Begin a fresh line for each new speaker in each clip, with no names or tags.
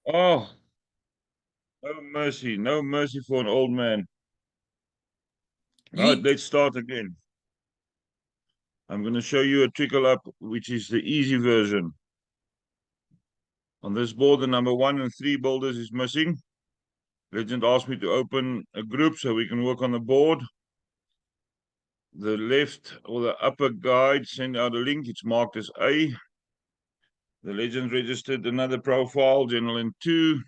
Oh, no mercy for an old man. Right,
Yeet.
let's start again. I'm going to show you a trickle up, which is the easy version. On this board, the number 1 and 3 boulders is missing. Legend asked me to open a group so we can work on the board. The left or the upper guide send out a link. It's marked as A. The legend registered another profile, General in 2,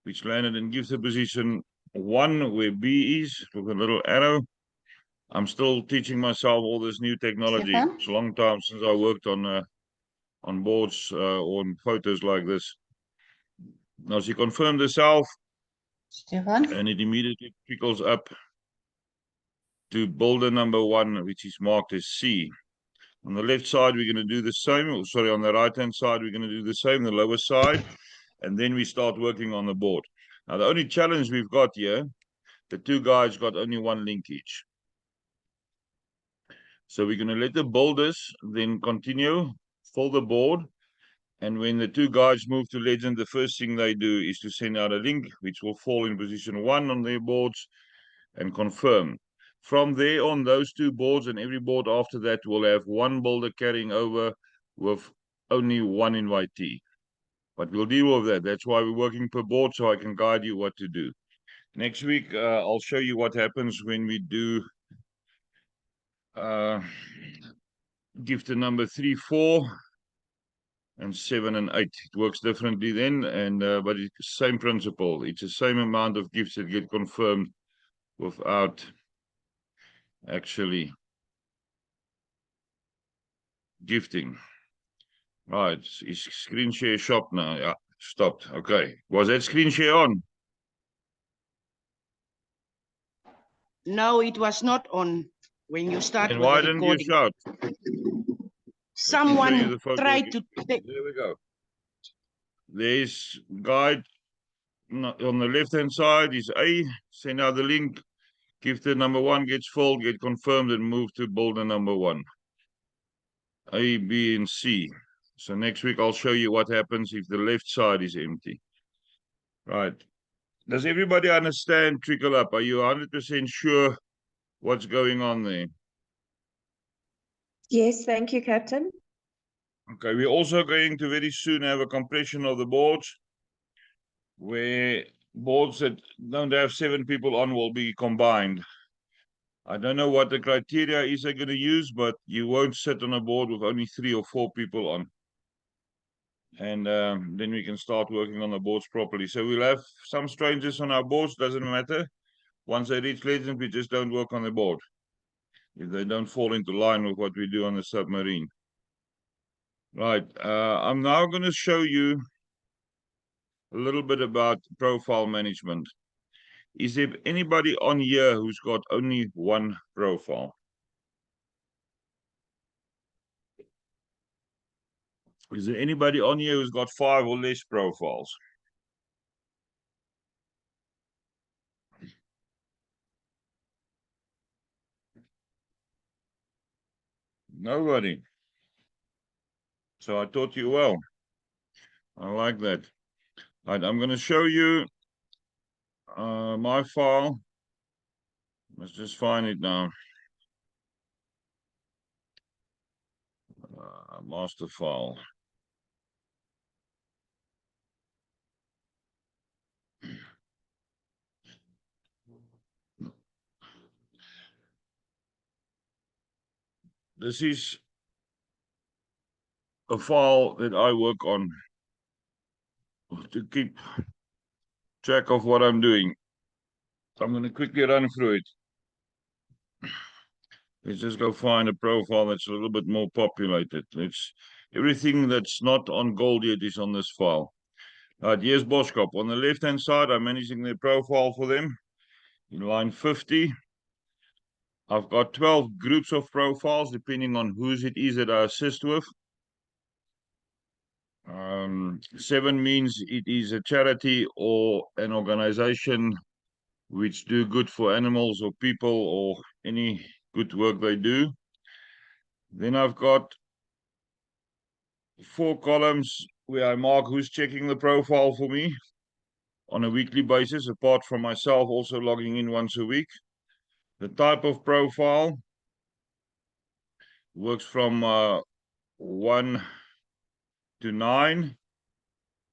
which landed in gifted position 1, where B is, with a little arrow. I'm still teaching myself all this new technology.
Stefan?
It's a long time since I worked on boards or on photos like this. Now she confirmed herself,
Stefan?
and it immediately trickles up to boulder number 1, which is marked as C. On the left side, we're going to do the same. Oh, sorry, on the right-hand side, we're going to do the same, the lower side, and then we start working on the board. Now, the only challenge we've got here, the 2 guys got only 1 link each. So we're going to let the boulders then continue, fill the board, and when the 2 guys move to legend, the first thing they do is to send out a link, which will fall in position 1 on their boards and confirm. From there on, those 2 boards and every board after that will have 1 boulder carrying over with only 1 invitee. But we'll deal with that. That's why we're working per board, so I can guide you what to do. Next week, I'll show you what happens when we do gifted number 3, 4, and 7 and 8. It works differently then, but it's the same principle. It's the same amount of gifts that get confirmed without actually gifting. Right, is screen share shop now? Yeah, stopped. Okay, was that screen share on?
No, it was not on when you start
And
with
why
the
didn't you
recording.
shout?
Someone tried to
There we go. There's guide on the left-hand side is A. Send out the link. Gifted number 1 gets filled, get confirmed, and move to boulder number 1. A, B, and C. So next week I'll show you what happens if the left side is empty. Right. Does everybody understand trickle up? Are you 100% sure what's going on there?
Yes, thank you, Captain.
Okay, we're also going to very soon have a compression of the boards, where boards that don't have 7 people on will be combined. I don't know what the criteria is they're going to use, but you won't sit on a board with only 3 or 4 people on. And then we can start working on the boards properly. So we'll have some strangers on our boards, doesn't matter. Once they reach legend, we just don't work on the board, if they don't fall into line with what we do on the submarine. Right, I'm now going to show you a little bit about profile management. Is there anybody on here who's got only 1 profile? Is there anybody on here who's got 5 or less profiles? Nobody. So I taught you well. I like that. Right, I'm going to show you my file. Let's just find it now. Master file. This is a file that I work on to keep track of what I'm doing. So I'm going to quickly run through it. Let's just go find a profile that's a little bit more populated. Everything that's not on gold yet is on this file. Right, here's Boschkop. On the left-hand side, I'm managing their profile for them. In line 50, I've got 12 groups of profiles, depending on whose it is that I assist with. 7 means it is a charity or an organization which do good for animals or people or any good work they do. Then I've got 4 columns where I mark who's checking the profile for me on a weekly basis, apart from myself also logging in once a week. The type of profile works from 1 to 9.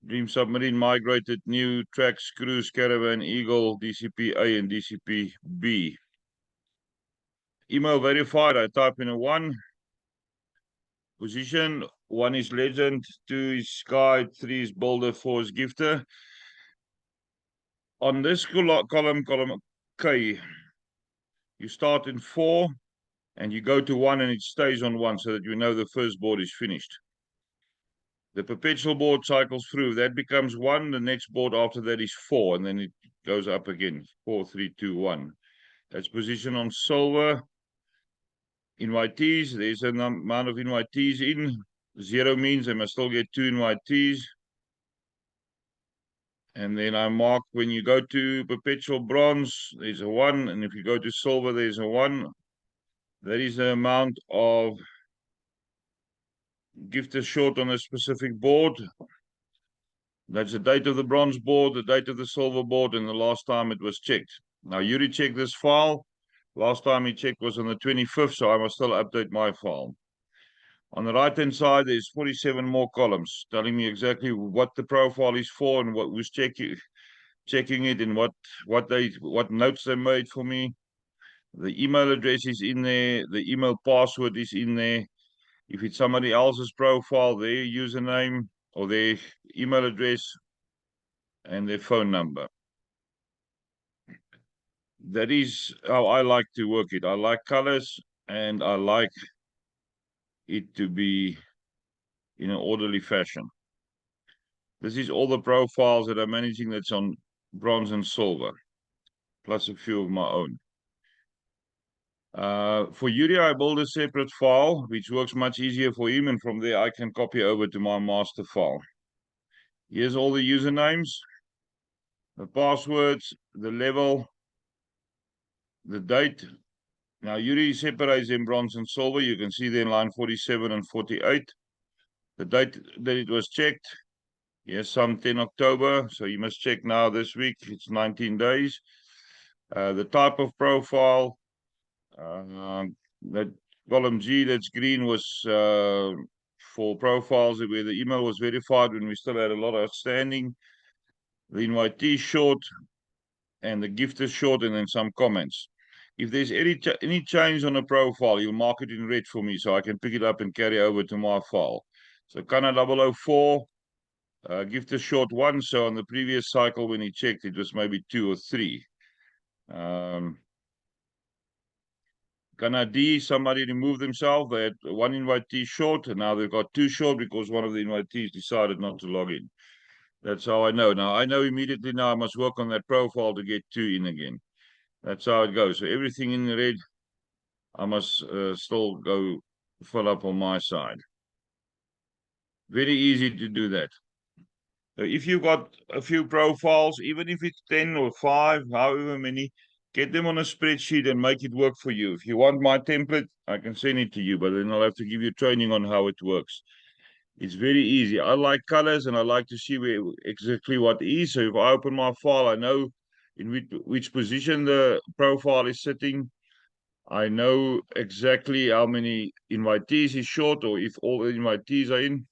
Dream Submarine, Migrated, New, Tracks, Cruise, Caravan, Eagle, DCP A and DCP B. Email verified, I type in a 1. Position, 1 is Legend, 2 is Guide, 3 is Builder, 4 is Gifter. On this column K, you start in 4 and you go to 1 and it stays on 1 so that you know the first board is finished. The perpetual board cycles through. That becomes 1. The next board after that is 4 and then it goes up again. 4, 3, 2, 1. That's position on silver. Invitees, there's an amount of invitees in. 0 means they must still get 2 invitees. And then I mark when you go to perpetual bronze, there's a 1. And if you go to silver, there's a 1. That is the amount of gifters short on a specific board. That's the date of the bronze board, the date of the silver board, and the last time it was checked. Now, Yuri checked this file. Last time he checked was on the 25th, so I must still update my file. On the right-hand side, there's 47 more columns telling me exactly what the profile is for and who's checking it and what notes they made for me. The email address is in there. The email password is in there. If it's somebody else's profile, their username or their email address and their phone number. That is how I like to work it. I like colors and I like it to be in an orderly fashion. This is all the profiles that I'm managing that's on bronze and silver, plus a few of my own. For Yuri, I build a separate file, which works much easier for him, and from there I can copy over to my master file. Here's all the usernames, the passwords, the level, the date. Now, Yuri separates in bronze and silver. You can see there in line 47 and 48. The date that it was checked, yes, some 10 October. So you must check now this week. It's 19 days. The type of profile, that column G, that's green, was for profiles where the email was verified when we still had a lot outstanding. The invitee short and the gifter short, and then some comments. If there's any change on a profile, you'll mark it in red for me so I can pick it up and carry over to my file. So Kana 004, gifter short 1. So on the previous cycle when he checked, it was maybe 2 or 3. Kana D, somebody removed themselves. They had 1 invitee short, and now they've got 2 short because one of the invitees decided not to log in. That's how I know. Now, I know immediately now I must work on that profile to get 2 in again. That's how it goes. So everything in the red, I must still go fill up on my side. Very easy to do that. So if you've got a few profiles, even if it's 10 or 5, however many, get them on a spreadsheet and make it work for you. If you want my template, I can send it to you, but then I'll have to give you training on how it works. It's very easy. I like colors and I like to see exactly what is. So if I open my file, I know in which position the profile is sitting. I know exactly how many invitees is short, or if all the invitees are in.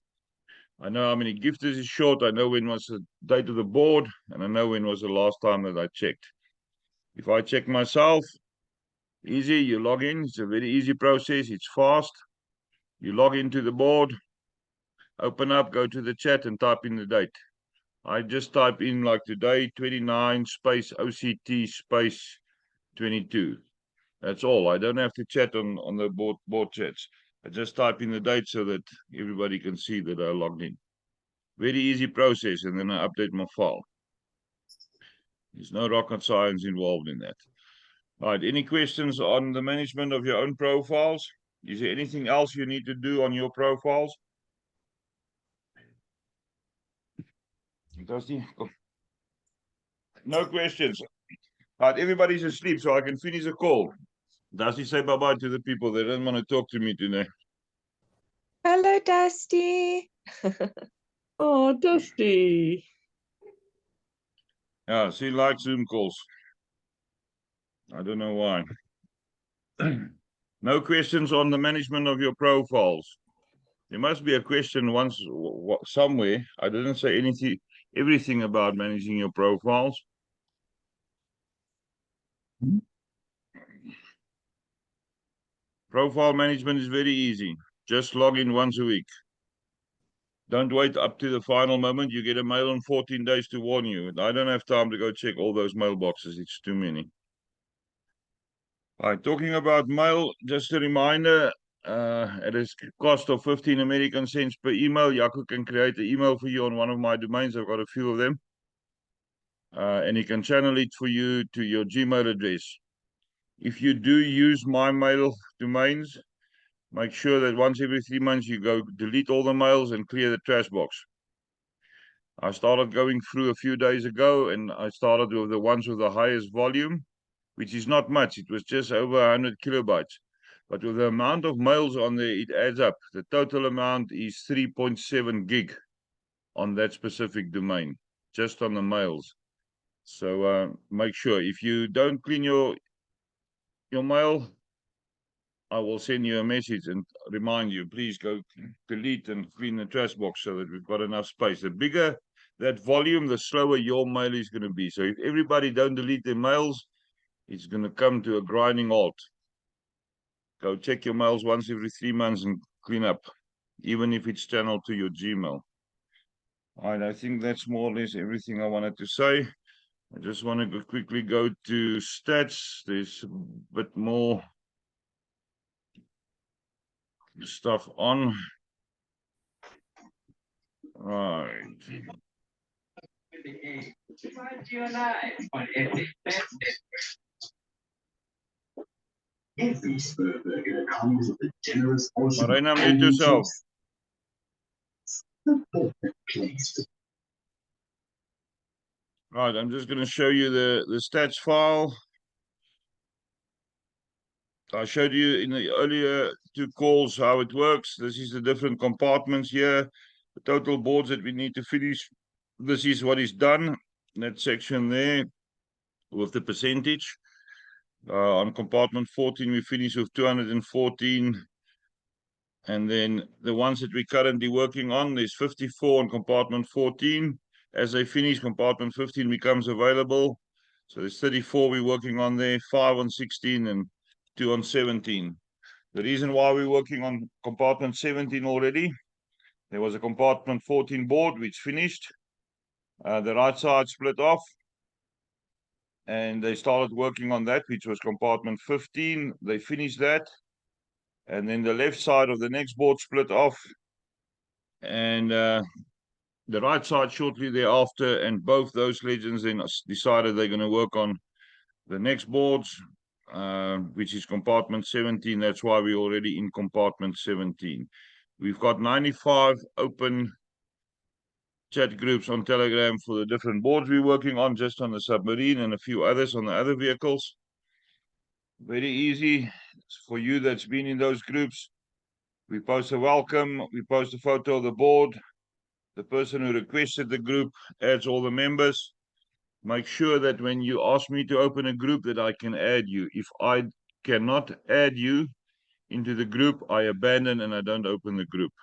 I know how many gifters is short. I know when was the date of the board, and I know when was the last time that I checked. If I check myself, easy, you log in. It's a very easy process. It's fast. You log into the board, open up, go to the chat and type in the date. I just type in like today, 29 space OCT space 22. That's all. I don't have to chat on the board chats. I just type in the date so that everybody can see that I logged in. Very easy process, and then I update my file. There's no rocket science involved in that. All right, any questions on the management of your own profiles? Is there anything else you need to do on your profiles? No questions. All right, everybody's asleep, so I can finish the call. Dusty, say bye-bye to the people. They don't want to talk to me today.
Hello, Dusty. Oh, Dusty.
Yeah, she likes Zoom calls. I don't know why. No questions on the management of your profiles. There must be a question once somewhere. I didn't say everything about managing your profiles. Profile management is very easy. Just log in once a week. Don't wait up to the final moment. You get a mail in 14 days to warn you. I don't have time to go check all those mailboxes. It's too many. All right, talking about mail, just a reminder, at a cost of 15 American cents per email, Yaku can create an email for you on one of my domains. I've got a few of them. And he can channel it for you to your Gmail address. If you do use my mail domains, make sure that once every 3 months you go delete all the mails and clear the trash box. I started going through a few days ago, and I started with the ones with the highest volume, which is not much. It was just over 100 kilobytes. But with the amount of mails on there, it adds up. The total amount is 3.7 gig on that specific domain, just on the mails. So make sure, if you don't clean your mail, I will send you a message and remind you, please go delete and clean the trash box so that we've got enough space. The bigger that volume, the slower your mail is going to be. So if everybody don't delete their mails, it's going to come to a grinding halt. Go check your mails once every 3 months and clean up, even if it's channeled to your Gmail. All right, I think that's more or less everything I wanted to say. I just want to quickly go to stats. There's a bit more stuff on. Right.
Every spur burger comes with a generous portion of
Marina, mute
onion
yourself.
chips. The perfect place to
Right, I'm just going to show you the stats file. I showed you in the earlier 2 calls how it works. This is the different compartments here. The total boards that we need to finish. This is what is done. That section there with the percentage. On compartment 14, we finish with 214. And then the ones that we're currently working on, there's 54 on compartment 14. As they finish, compartment 15 becomes available. So there's 34 we're working on there, 5 on 16 and 2 on 17. The reason why we're working on compartment 17 already, there was a compartment 14 board which finished. The right side split off. And they started working on that, which was compartment 15. They finished that. And then the left side of the next board split off. And the right side shortly thereafter, and both those legends then decided they're going to work on the next boards, which is compartment 17. That's why we're already in compartment 17. We've got 95 open chat groups on Telegram for the different boards we're working on, just on the submarine and a few others on the other vehicles. Very easy for you that's been in those groups. We post a welcome, we post a photo of the board. The person who requested the group adds all the members. Make sure that when you ask me to open a group that I can add you. If I cannot add you into the group, I abandon and I don't open the group.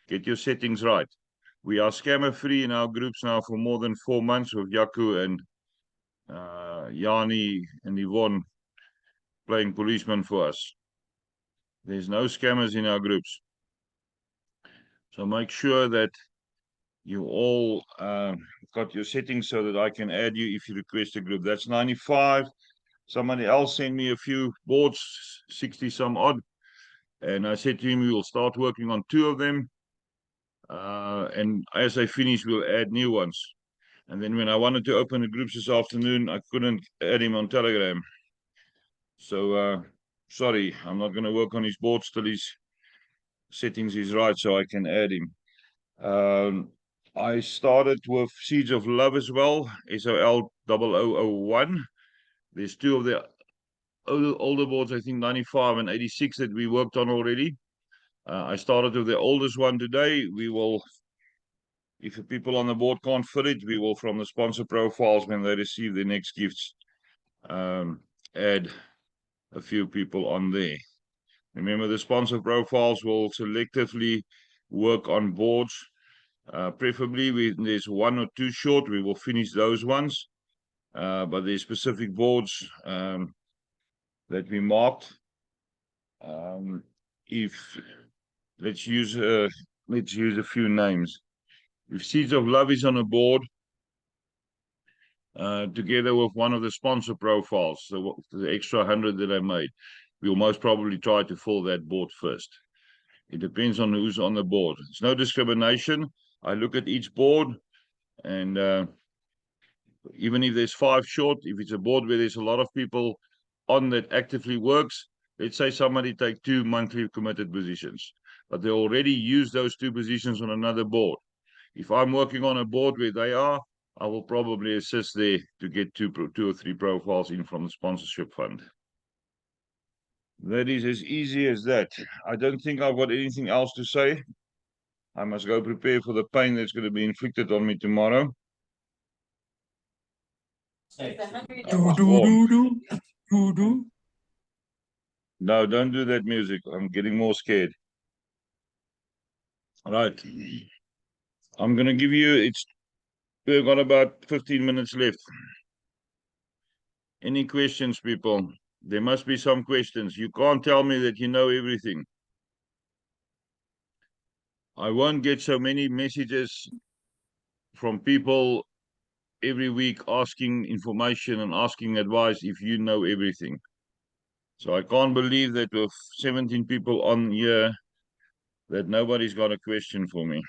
Get your settings right. We are scammer free in our groups now for more than 4 months with Yaku and Yanni and Yvonne playing policeman for us. There's no scammers in our groups. So make sure that you all got your settings so that I can add you if you request a group. That's 95. Somebody else sent me a few boards, 60 some odd. And I said to him, we will start working on 2 of them. And as I finish, we'll add new ones. And then when I wanted to open the groups this afternoon, I couldn't add him on Telegram. So, sorry, I'm not going to work on his boards till his settings is right so I can add him. I started with Seeds of Love as well, SOL 0001. There's 2 of the older boards, I think 95 and 86 that we worked on already. I started with the oldest one today. We will If the people on the board can't fit it, we will, from the sponsor profiles, when they receive their next gifts, add a few people on there. Remember, the sponsor profiles will selectively work on boards. Preferably, there's one or two short, we will finish those ones. But there's specific boards that we marked. If let's use a few names. If Seeds of Love is on a board, together with one of the sponsor profiles, so the extra 100 that I made, we'll most probably try to fill that board first. It depends on who's on the board. It's no discrimination. I look at each board, and even if there's 5 short, if it's a board where there's a lot of people on that actively works, let's say somebody take 2 monthly committed positions, but they already use those 2 positions on another board. If I'm working on a board where they are, I will probably assist there to get 2 or 3 profiles in from the sponsorship fund. That is as easy as that. I don't think I've got anything else to say. I must go prepare for the pain that's going to be inflicted on me tomorrow. No, don't do that music. I'm getting more scared. All right. I'm going to give you, we've got about 15 minutes left. Any questions, people? There must be some questions. You can't tell me that you know everything. I won't get so many messages from people every week asking information and asking advice if you know everything. So I can't believe that with 17 people on here, that nobody's got a question for me.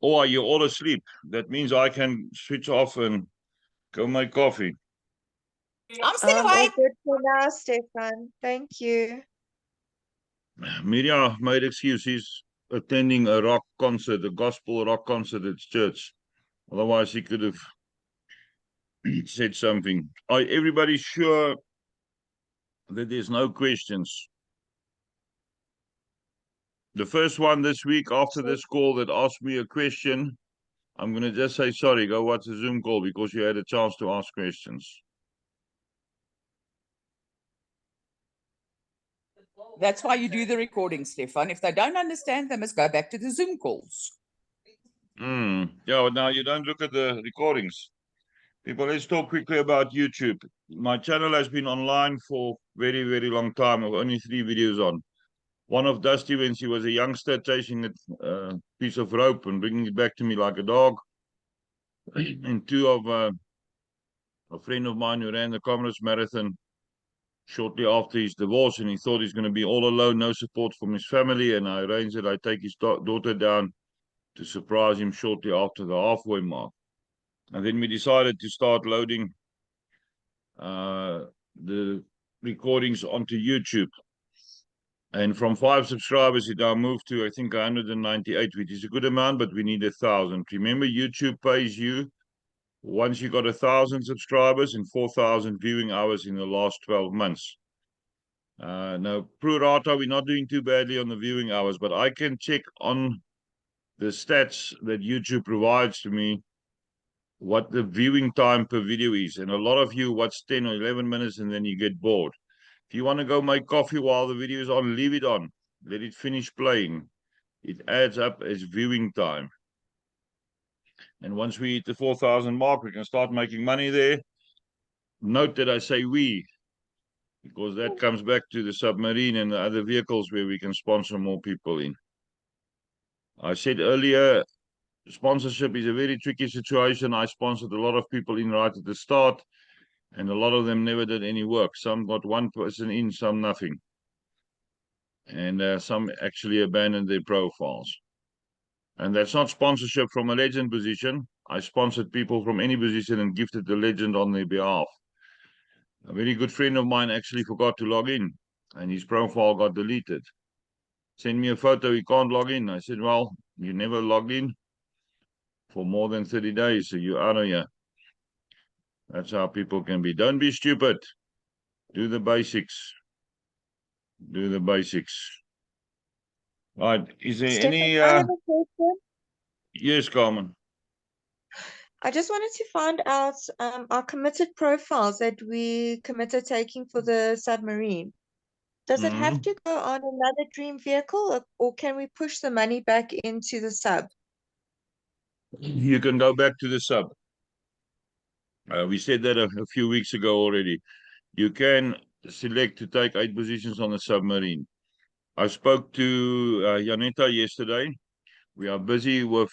Or are you all asleep? That means I can switch off and go make coffee.
I'm still
All
awake.
good for now, Stefan. Thank you.
Miria made excuse. He's attending a rock concert, a gospel rock concert at church. Otherwise, he could have said something. Are everybody sure that there's no questions? The first one this week after this call that asked me a question, I'm going to just say, sorry, go watch the Zoom call because you had a chance to ask questions.
That's why you do the recording, Stefan. If they don't understand, they must go back to the Zoom calls.
Yeah, well, now you don't look at the recordings. People, let's talk quickly about YouTube. My channel has been online for very, very long time. I've only 3 videos on. One of Dusty when she was a youngster chasing a piece of rope and bringing it back to me like a dog. And 2 of a friend of mine who ran the Commerce Marathon shortly after his divorce, and he thought he's going to be all alone, no support from his family, and I arranged that I take his daughter down to surprise him shortly after the halfway mark. And then we decided to start loading the recordings onto YouTube. And from 5 subscribers, it now moved to, I think, 198, which is a good amount, but we need 1,000. Remember, YouTube pays you once you got 1,000 subscribers and 4,000 viewing hours in the last 12 months. Now, pro rata, we're not doing too badly on the viewing hours, but I can check on the stats that YouTube provides to me what the viewing time per video is. And a lot of you watch 10 or 11 minutes and then you get bored. If you want to go make coffee while the video is on, leave it on. Let it finish playing. It adds up as viewing time. And once we hit the 4,000 mark, we can start making money there. Note that I say we, because that comes back to the submarine and the other vehicles where we can sponsor more people in. I said earlier, sponsorship is a very tricky situation. I sponsored a lot of people in right at the start, and a lot of them never did any work. Some got 1 person in, some nothing. And some actually abandoned their profiles. And that's not sponsorship from a legend position. I sponsored people from any position and gifted the legend on their behalf. A very good friend of mine actually forgot to log in, and his profile got deleted. Send me a photo, he can't log in. I said, well, you never logged in for more than 30 days, so you're out of here. That's how people can be. Don't be stupid. Do the basics. do the basics. Right, is there
Stefan,
any,
I have a question.
yes, Carmen?
I just wanted to find out our committed profiles that we committed taking for the submarine. Does it have
Mhm.
to go on another dream vehicle, or can we push the money back into the sub?
You can go back to the sub. We said that a few weeks ago already. You can select to take 8 positions on the submarine. I spoke to Janetta yesterday. We are busy with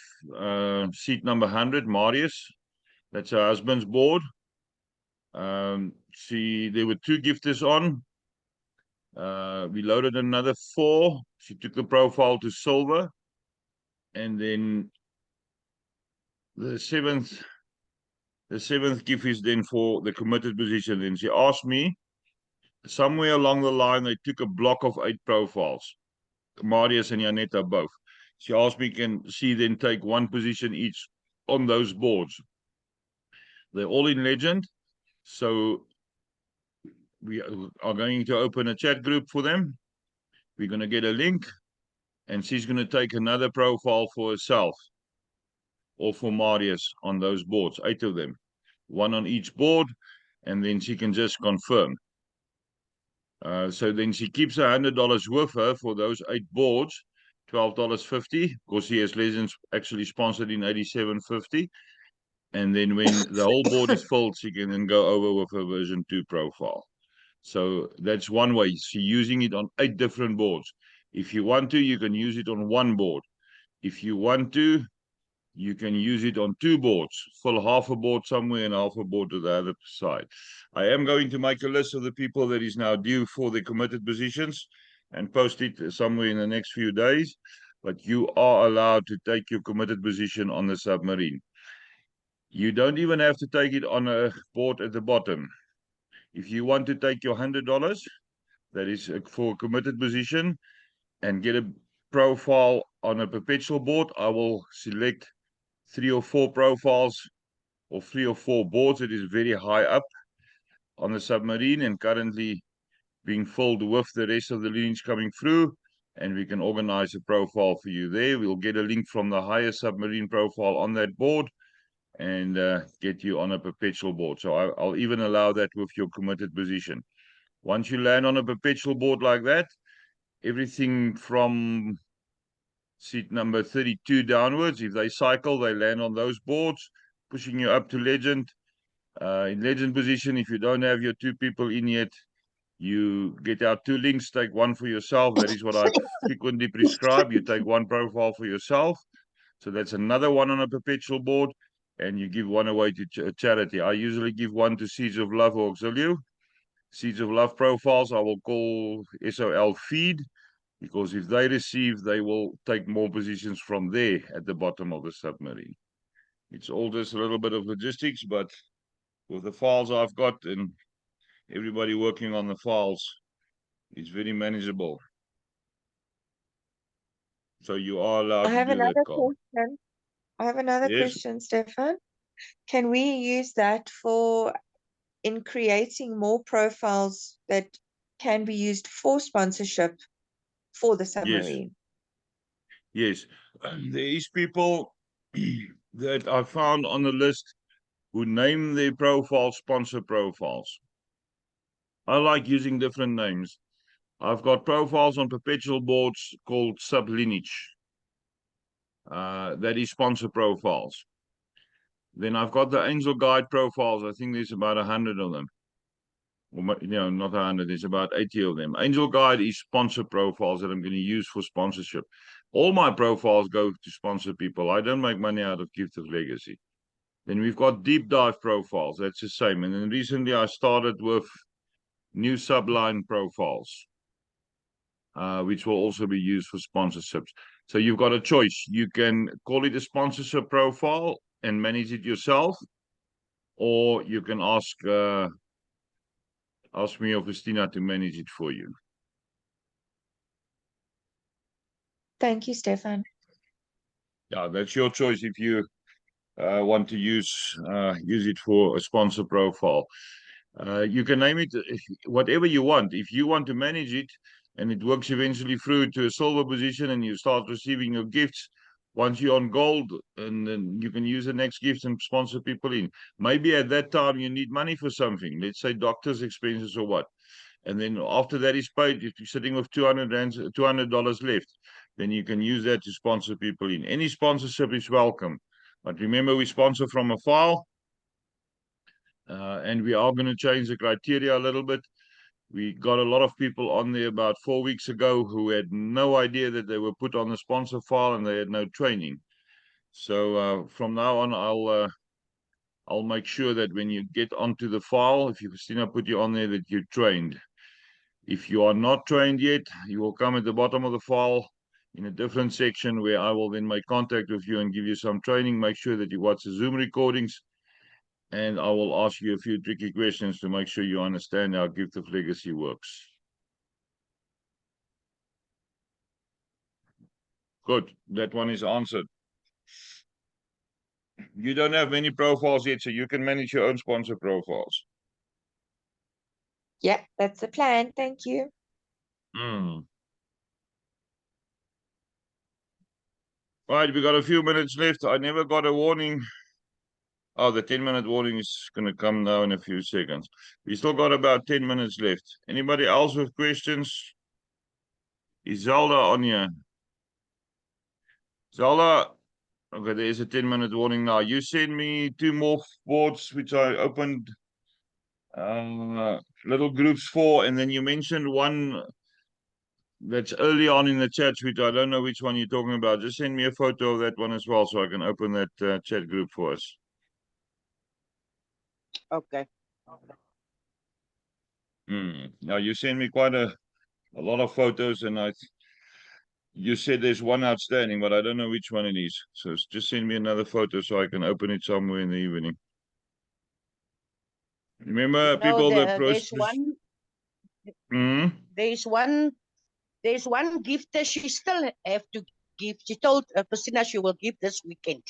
seat number 100, Marius. That's her husband's board. There were 2 gifters on. We loaded another 4. She took the profile to silver. And then the seventh gift is then for the committed position. Then she asked me, somewhere along the line, they took a block of 8 profiles, Marius and Janetta both. She asked me, can she then take 1 position each on those boards? They're all in Legend, so we are going to open a chat group for them. We're going to get a link, and she's going to take another profile for herself or for Marius on those boards, 8 of them, 1 on each board, and then she can just confirm. So then she keeps $100 with her for those 8 boards, $12.50, because she has Legends actually sponsored in $87.50. And then when the whole board is filled, she can then go over with her version 2 profile. So that's one way. She's using it on 8 different boards. If you want to, you can use it on 1 board. If you want to, you can use it on 2 boards, fill half a board somewhere and half a board to the other side. I am going to make a list of the people that is now due for the committed positions and post it somewhere in the next few days. But you are allowed to take your committed position on the submarine. You don't even have to take it on a board at the bottom. If you want to take your $100, that is for a committed position, and get a profile on a perpetual board, I will select 3 or 4 profiles or 3 or 4 boards. It is very high up on the submarine and currently being filled with the rest of the lineage coming through, and we can organize a profile for you there. We'll get a link from the highest submarine profile on that board and get you on a perpetual board. So I'll even allow that with your committed position. Once you land on a perpetual board like that, everything from seat number 32 downwards, if they cycle, they land on those boards, pushing you up to Legend. In Legend position, if you don't have your 2 people in yet, you get out 2 links, take 1 for yourself. That is what I frequently prescribe. You take 1 profile for yourself. So that's another 1 on a perpetual board, and you give 1 away to charity. I usually give 1 to Seeds of Love or Auxilio. Seeds of Love profiles I will call SOL feed, because if they receive, they will take more positions from there at the bottom of the submarine. It's all just a little bit of logistics, but with the files I've got and everybody working on the files, it's very manageable. So you are allowed
I
to
have
do that,
another
Carl.
question. I have another
Yes.
question, Stefan. Can we use that in creating more profiles that can be used for sponsorship for the submarine?
Yes. There is people that I found on the list who name their profile sponsor profiles. I like using different names. I've got profiles on perpetual boards called sublineage. That is sponsor profiles. Then I've got the angel guide profiles. I think there's about 100 of them. Or, not 100, there's about 80 of them. Angel guide is sponsor profiles that I'm going to use for sponsorship. All my profiles go to sponsor people. I don't make money out of Gift of Legacy. Then we've got deep dive profiles. That's the same. And then recently I started with new subline profiles, which will also be used for sponsorships. So you've got a choice. You can call it a sponsorship profile and manage it yourself, or you can ask me or Christina to manage it for you.
Thank you, Stefan.
Yeah, that's your choice if you want to use it for a sponsor profile. You can name it whatever you want. If you want to manage it, and it works eventually through to a silver position, and you start receiving your gifts. Once you're on gold, and then you can use the next gift and sponsor people in. Maybe at that time you need money for something, let's say doctor's expenses or what. And then after that is paid, if you're sitting with $200 left, then you can use that to sponsor people in. Any sponsorship is welcome. But remember, we sponsor from a file, and we are going to change the criteria a little bit. We got a lot of people on there about 4 weeks ago who had no idea that they were put on the sponsor file, and they had no training. So from now on, I'll make sure that when you get onto the file, if Christina put you on there, that you're trained. If you are not trained yet, you will come at the bottom of the file in a different section where I will then make contact with you and give you some training. Make sure that you watch the Zoom recordings, and I will ask you a few tricky questions to make sure you understand how Gift of Legacy works. Good, that one is answered. You don't have many profiles yet, so you can manage your own sponsor profiles.
Yeah, that's the plan. Thank you.
Right, we got a few minutes left. I never got a warning. Oh, the 10-minute warning is going to come now in a few seconds. We still got about 10 minutes left. Anybody else with questions? Is Zelda on here? Zelda, okay, there's a 10-minute warning now. You sent me 2 more boards, which I opened little groups for, and then you mentioned one that's early on in the chat, which I don't know which one you're talking about. Just send me a photo of that one as well, so I can open that chat group for us.
Okay.
Now you sent me quite a lot of photos, and you said there's one outstanding, but I don't know which one it is. So just send me another photo so I can open it somewhere in the evening. Remember,
No,
people that
there's one. There's one gift that she still have to give. She told Christina she will give this weekend.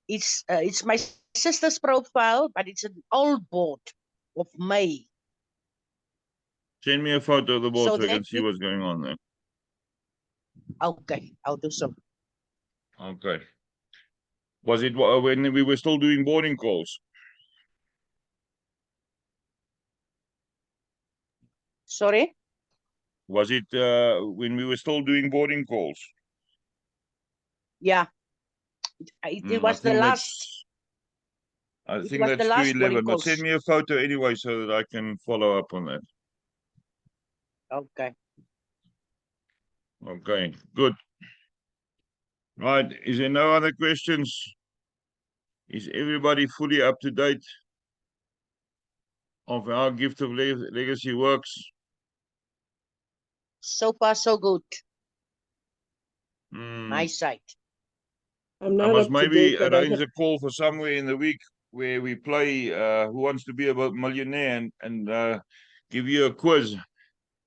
It's my sister's profile, but it's an old board of May.
Send me a photo of the board
So
so I can
that
see what's going on there.
Okay, I'll do so.
Okay. Was it when we were still doing boarding calls?
Sorry?
Was it when we were still doing boarding calls?
Yeah. It was the last.
I
It
think
was the
that's
last boarding
211, but send
calls.
me a photo anyway so that I can follow up on that.
Okay.
Okay, good. Right, is there no other questions? Is everybody fully up to date of how Gift of Legacy works?
So far, so good.
Hmm.
My side.
I'm
I
not
must
up to
maybe
date, but I
arrange a call for somewhere in the week where we play Who Wants to Be a Millionaire, and give you a quiz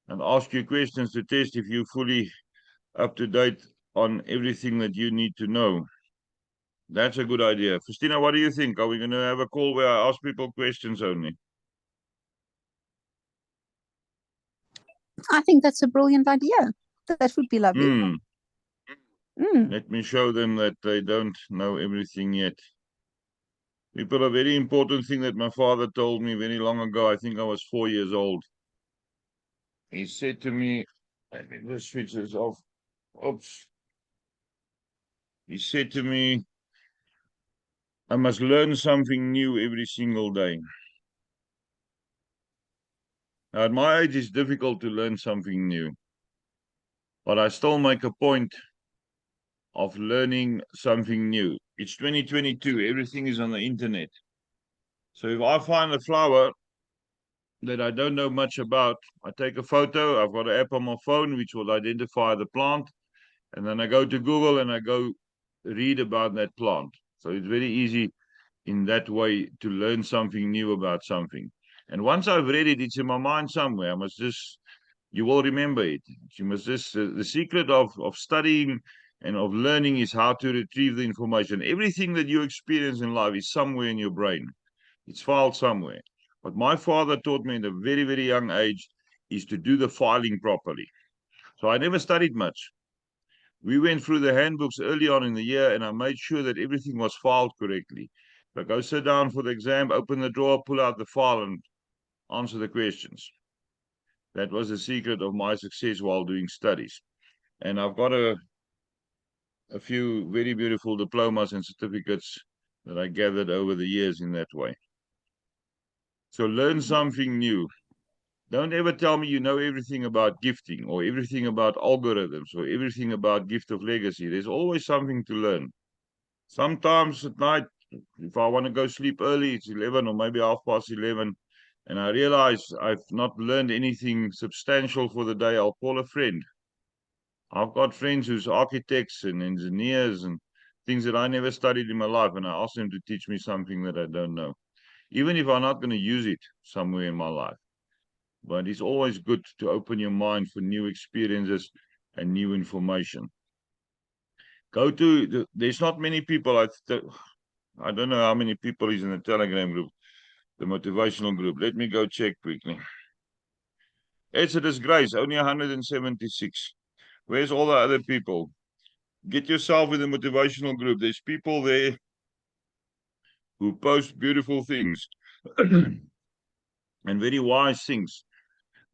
and ask you questions to test if you're fully up to date on everything that you need to know. That's a good idea. Christina, what do you think? Are we going to have a call where I ask people questions only?
I think that's a brilliant idea. That would be lovely.
Let me show them that they don't know everything yet. People, a very important thing that my father told me very long ago, I think I was 4 years old. He said to me, let me just switch this off. Oops. He said to me, I must learn something new every single day. Now, at my age, it's difficult to learn something new, but I still make a point of learning something new. It's 2022. Everything is on the internet. So if I find a flower that I don't know much about, I take a photo. I've got an app on my phone which will identify the plant, and then I go to Google and I go read about that plant. So it's very easy in that way to learn something new about something. And once I've read it, it's in my mind somewhere. You will remember it. You must just, the secret of studying and of learning is how to retrieve the information. Everything that you experience in life is somewhere in your brain. It's filed somewhere. What my father taught me at a very, very young age is to do the filing properly. So I never studied much. We went through the handbooks early on in the year, and I made sure that everything was filed correctly. So go sit down for the exam, open the drawer, pull out the file, and answer the questions. That was the secret of my success while doing studies. And I've got a few very beautiful diplomas and certificates that I gathered over the years in that way. So learn something new. Don't ever tell me you know everything about gifting or everything about algorithms or everything about gift of legacy. There's always something to learn. Sometimes at night, if I want to go sleep early, it's 11 or maybe 11:30, and I realize I've not learned anything substantial for the day, I'll call a friend. I've got friends who's architects and engineers and things that I never studied in my life, and I ask them to teach me something that I don't know, even if I'm not going to use it somewhere in my life. But it's always good to open your mind for new experiences and new information. There's not many people, I don't know how many people is in the Telegram group, the motivational group. Let me go check quickly. It's a disgrace, only 176. Where's all the other people? Get yourself in the motivational group. There's people there who post beautiful things and very wise things.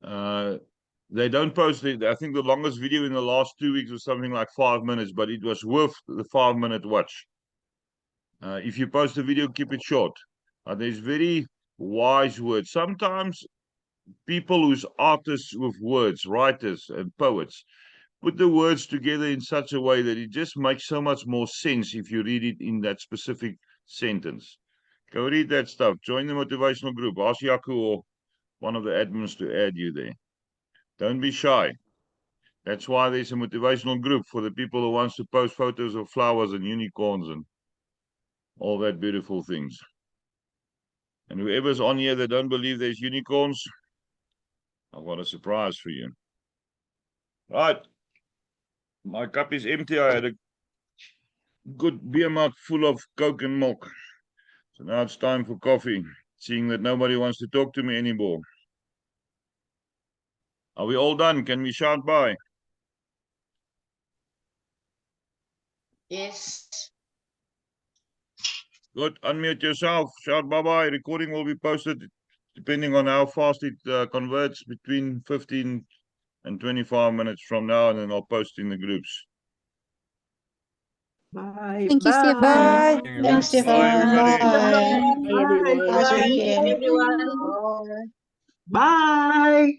They don't post it. I think the longest video in the last 2 weeks was something like 5 minutes, but it was worth the 5-minute watch. If you post a video, keep it short. There's very wise words. Sometimes people who's artists with words, writers and poets, put the words together in such a way that it just makes so much more sense if you read it in that specific sentence. Go read that stuff. Join the motivational group. Ask Yaku or one of the admins to add you there. Don't be shy. That's why there's a motivational group for the people who wants to post photos of flowers and unicorns and all that beautiful things. And whoever's on here that don't believe there's unicorns, I've got a surprise for you. Right. My cup is empty. I had a good beer mug full of Coke and milk. So now it's time for coffee, seeing that nobody wants to talk to me anymore. Are we all done? Can we shout bye?
Yes.
Good. Unmute yourself. Shout bye-bye. Recording will be posted depending on how fast it converts, between 15 and 25 minutes from now, and then I'll post in the groups.
Bye.
Thank you, Stefan.
Bye.
Thanks,
Bye,
Stefan.
everybody.
Bye, everyone.
Nice
Bye,
weekend.
everyone.
Bye.